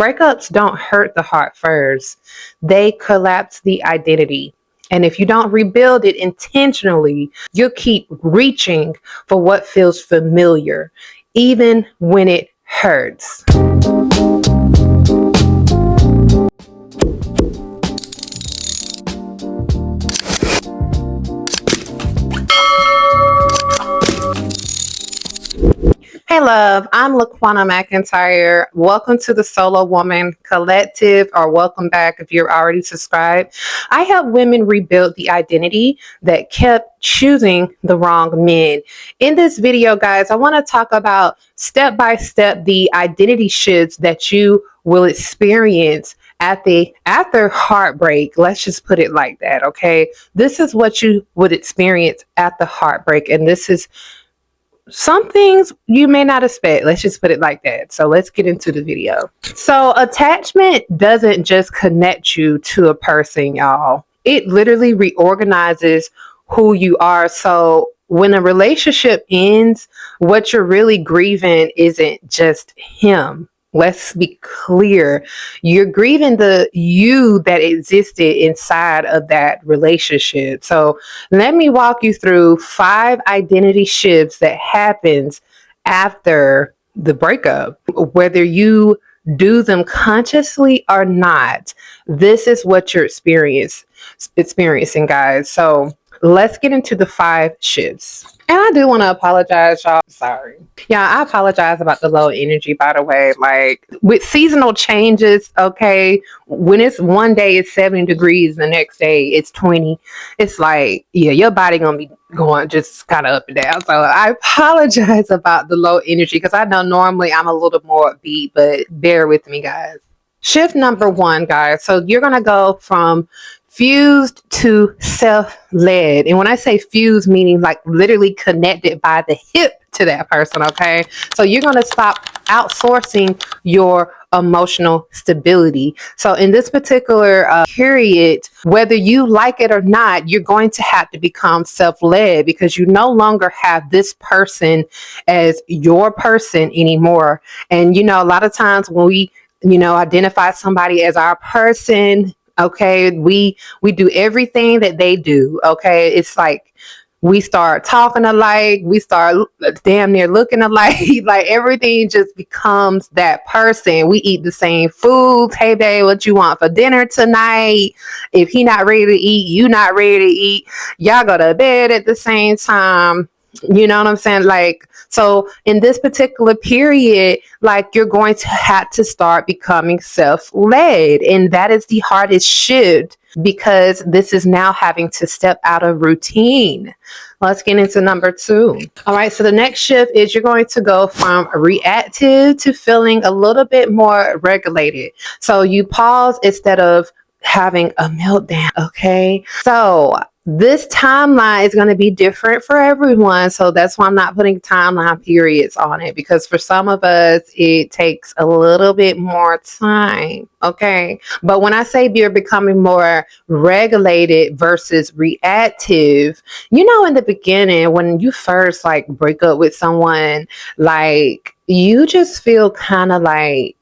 Breakups don't hurt the heart first. They collapse the identity. And if you don't rebuild it intentionally, you'll keep reaching for what feels familiar, even when it hurts. Hey love, I'm Laquana McIntyre. Welcome to the Solo Woman Collective, or welcome back if you're already subscribed. I help women rebuild the identity that kept choosing the wrong men. In this video, guys, I want to talk about step by step the identity shifts that you will experience after heartbreak. Let's just put it like that, okay? This is what you would experience at the heartbreak, and this is some things you may not expect. Let's just put it like that. So let's get into the video. So attachment doesn't just connect you to a person, y'all. It literally reorganizes who you are. So when a relationship ends, what you're really grieving isn't just him. Let's be clear. You're grieving the you that existed inside of that relationship. So let me walk you through 5 identity shifts that happens after the breakup. Whether you do them consciously or not, this is what you're experiencing, guys. So let's get into the 5 shifts. And I do want to apologize, y'all. Sorry. Yeah, I apologize about the low energy, by the way. Like, with seasonal changes, okay, when it's one day it's 70 degrees, the next day it's 20. It's like, yeah, your body gonna be going just kind of up and down. So I apologize about the low energy, because I know normally I'm a little more upbeat, but bear with me, guys. Shift number 1, guys. So you're gonna go from fused to self-led. And when I say fused, meaning like literally connected by the hip to that person, okay? So you're going to stop outsourcing your emotional stability. So in this particular period, whether you like it or not, you're going to have to become self-led, because you no longer have this person as your person anymore. And, you know, a lot of times when we, identify somebody as our person, okay, we do everything that they do. Okay, it's like we start talking alike, we start damn near looking alike. Like everything just becomes that person. We eat the same food. Hey babe, what you want for dinner tonight? If he not ready to eat, you not ready to eat. Y'all go to bed at the same time. You know what I'm saying? Like, so in this particular period, like, you're going to have to start becoming self-led. And that is the hardest shift, because this is now having to step out of routine. Let's get into number 2. All right. So the next shift is you're going to go from reactive to feeling a little bit more regulated. So you pause instead of having a meltdown. Okay. So this timeline is going to be different for everyone. So that's why I'm not putting timeline periods on it, because for some of us, it takes a little bit more time. Okay. But when I say you're becoming more regulated versus reactive, in the beginning, when you first like break up with someone, like you just feel kind of like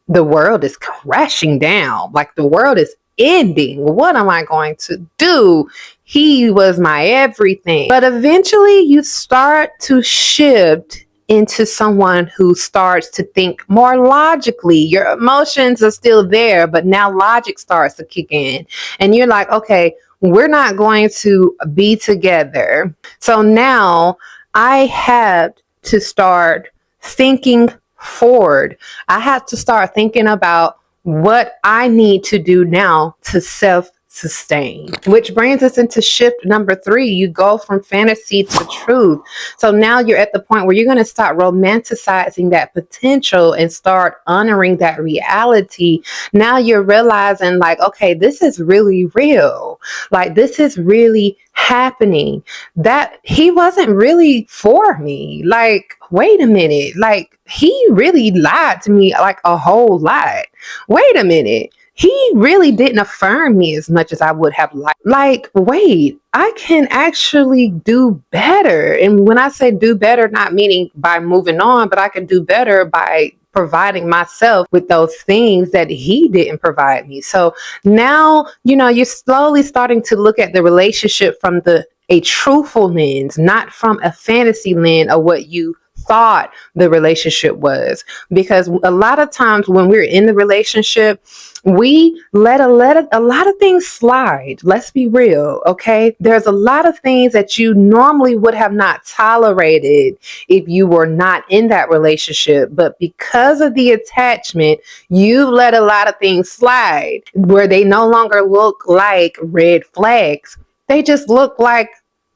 the world is crashing down. Like the world is ending. What am I going to do? He was my everything. But eventually you start to shift into someone who starts to think more logically. Your emotions are still there, but now logic starts to kick in. And you're like, okay, we're not going to be together. So now I have to start thinking forward. I have to start thinking about what I need to do now to self-sustain, which brings us into shift number 3. You go from fantasy to truth. So now you're at the point where you're going to start romanticizing that potential and start honoring that reality. Now you're realizing, like, okay, this is really real. Like, this is really happening. That he wasn't really for me. Like, wait a minute. Like, he really lied to me like a whole lot. Wait a minute. He really didn't affirm me as much as I would have liked. Like, wait, I can actually do better. And when I say do better, not meaning by moving on, but I can do better by providing myself with those things that he didn't provide me. So now, you're slowly starting to look at the relationship from a truthful lens, not from a fantasy lens of what you thought the relationship was. Because a lot of times when we're in the relationship, we let a lot of things slide. Let's be real, okay? There's a lot of things that you normally would have not tolerated if you were not in that relationship, but because of the attachment, you let a lot of things slide where they no longer look like red flags. They just look like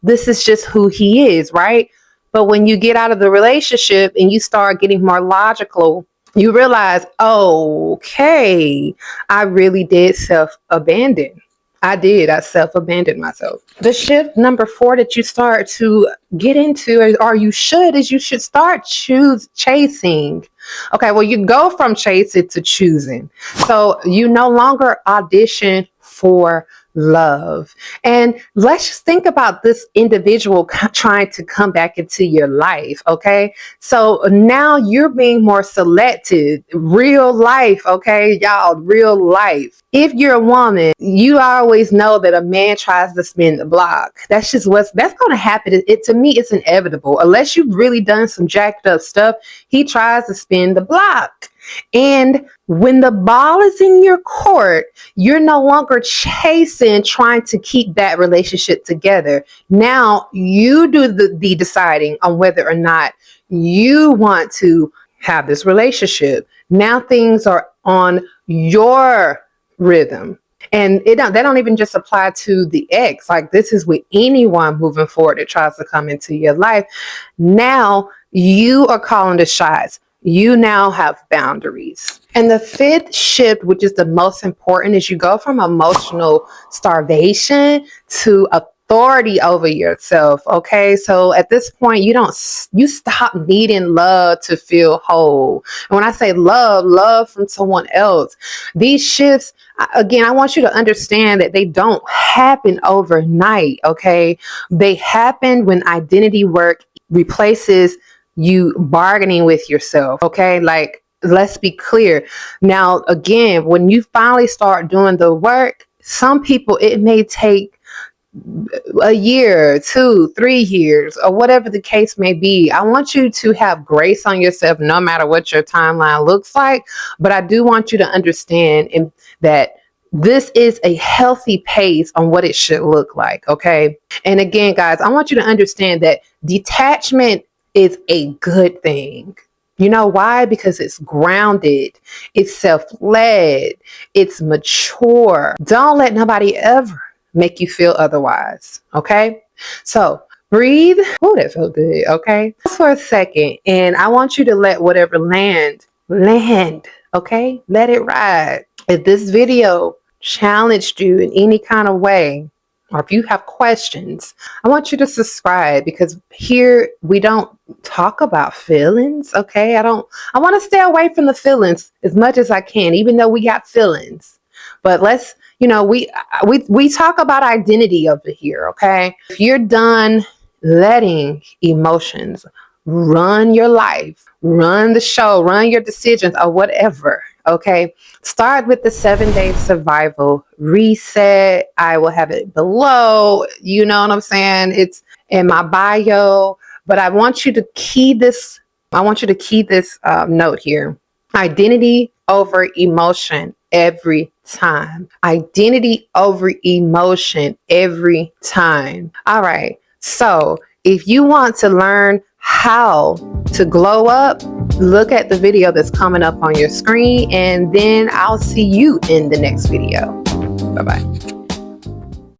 this is just who he is, right? But when you get out of the relationship and you start getting more logical, you realize, oh, okay, I really did self-abandon. I self-abandoned myself. The shift number 4 that you start to get into, or you should start chasing. Okay, well, you go from chasing to choosing. So you no longer audition for love. And let's just think about this individual trying to come back into your life. Okay, so now you're being more selective. Real life, okay, y'all, real life. If you're a woman, you always know that a man tries to spin the block. That's just that's going to happen. It to me, it's inevitable. Unless you've really done some jacked up stuff, he tries to spin the block. And when the ball is in your court, you're no longer chasing, trying to keep that relationship together. Now you do the deciding on whether or not you want to have this relationship. Now things are on your rhythm. And that don't even just apply to the ex. Like, this is with anyone moving forward that tries to come into your life. Now you are calling the shots. You now have boundaries. And the 5th shift, which is the most important, is you go from emotional starvation to authority over yourself. Okay, so at this point, you stop needing love to feel whole. And when I say love from someone else, these shifts, again, I want you to understand that they don't happen overnight. Okay, they happen when identity work replaces you bargaining with yourself. Okay, like, let's be clear. Now, again, when you finally start doing the work, some people, it may take a year, 2, 3 years, or whatever the case may be. I want you to have grace on yourself no matter what your timeline looks like. But I do want you to understand that this is a healthy pace on what it should look like. Okay. And again, guys, I want you to understand that detachment is a good thing. You know why? Because it's grounded, it's self-led, it's mature. Don't let nobody ever make you feel otherwise. Okay? So breathe. Oh, that felt good. Okay? Just for a second. And I want you to let whatever land. Okay? Let it ride. If this video challenged you in any kind of way, or if you have questions, I want you to subscribe, because here we don't talk about feelings. Okay. I want to stay away from the feelings as much as I can, even though we got feelings. But let's, we talk about identity over here. Okay. If you're done letting emotions run your life, run the show, run your decisions, or whatever, okay, start with the 7-day survival reset. I will have it below. You know what I'm saying? It's in my bio. But I want you to key this. I want you to key this note here. Identity over emotion every time. Identity over emotion every time. All right. So if you want to learn how to glow up, look at the video that's coming up on your screen, and then I'll see you in the next video. Bye-bye.